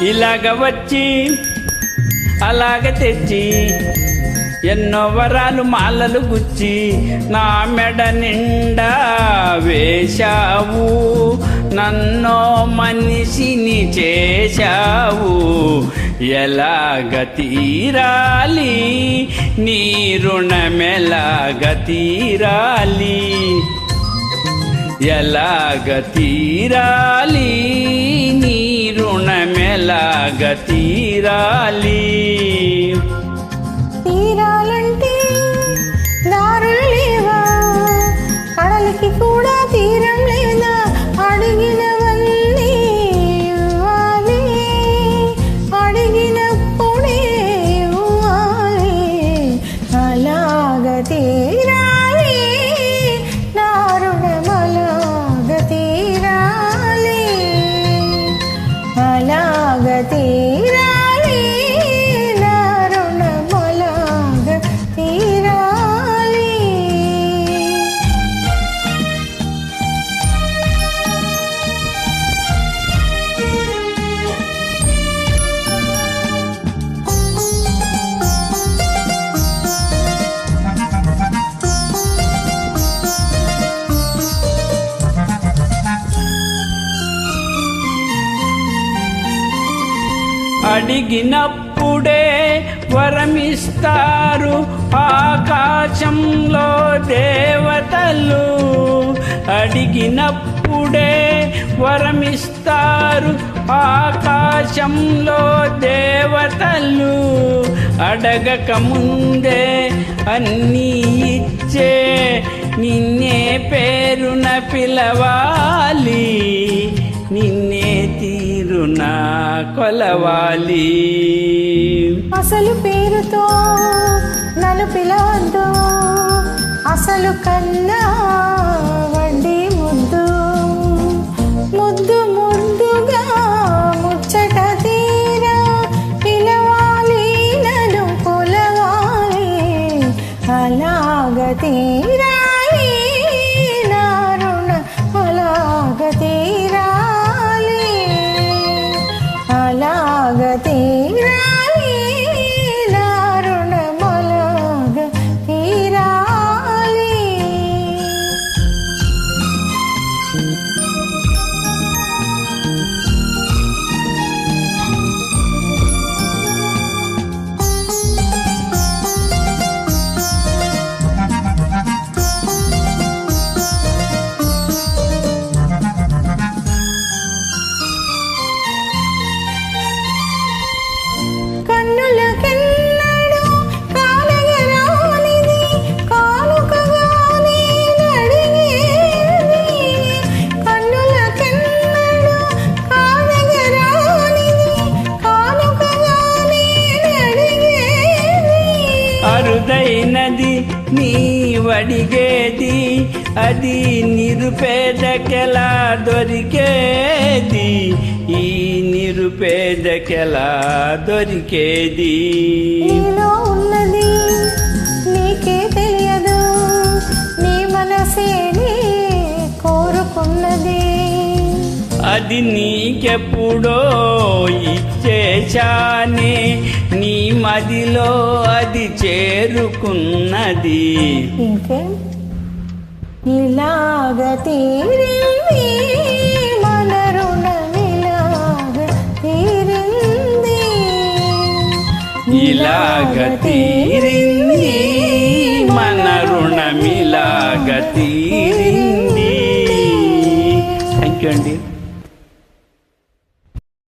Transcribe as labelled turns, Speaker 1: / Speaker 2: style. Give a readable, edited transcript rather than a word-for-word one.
Speaker 1: ఇలాగ వచ్చి అలాగ తెచ్చి ఎన్నో వరాలు మాలలు గుచ్చి నా మెడ నిండా వేశావు, నన్నో మనిషిని చేశావు. ఎలాగ తీరాలి నీ రుణమెలాగ తీరాలి, ఎలాగ తీరాలి నీ రుణమెలాగ తీరాలి.
Speaker 2: తీరాలంటే దారులు లేవా, కడలికి కూడా తీరం లేదా, అడిగినవన్నీ ఇవ్వాలి, అడిగినప్పుడే ఇవ్వాలి. అలాగ తీరాలి నా రుణమలాగ తీరాలి, అలాగ తీరాలి నా రుణమలాగ తీరాలి.
Speaker 1: అడిగినప్పుడే వరమిస్తారు ఆకాశంలో దేవతలు, అడిగినప్పుడే వరమిస్తారు ఆకాశంలో దేవతలు. అడగక ముందే అన్నీ ఇచ్చే నిన్నే పేరున పిలవాలి, నిన్నే తీరున కొలవాలి.
Speaker 2: అసలు పేరుతో నన్ను పిలవద్దు, అసలు కన్నా వడ్డీ ముద్దు, ముద్దు ముద్దుగా ముచ్చట తీరా పిలవాలి, నన్ను కొలవాలి. అలాగ తీరాలి నా రుణమలాగ తీరాలి, అలాగ తీరాలి నా రుణమలాగ తీరాలి. కన్నులకెన్నడూ కానగరానిది కానుకగా నేనడిగేది, కన్నులకెన్నడూ కానగరానిది కానుకగా నేనడిగేది.
Speaker 1: అరుదైనది నీవడిగేది, అది నిరుపేదకెలా దొరికేది, ఈ నిరుపేదకెలా దొరికేది.
Speaker 2: నీలో ఉన్నది నీకే తెలియదు, నీ మనసే నీ కోరుకున్నది,
Speaker 1: అది నీకెప్పుడో ఇచ్చేశానే, నీ మదిలో అది చేరుకున్నది.
Speaker 2: ఇంకే ఇలాగ తీరింది మన రుణమిలాగ తీరింది,
Speaker 1: ఇలాగ తీరింది మన రుణమిలాగ తీరింది. థ్యాంక్ యూ అండి.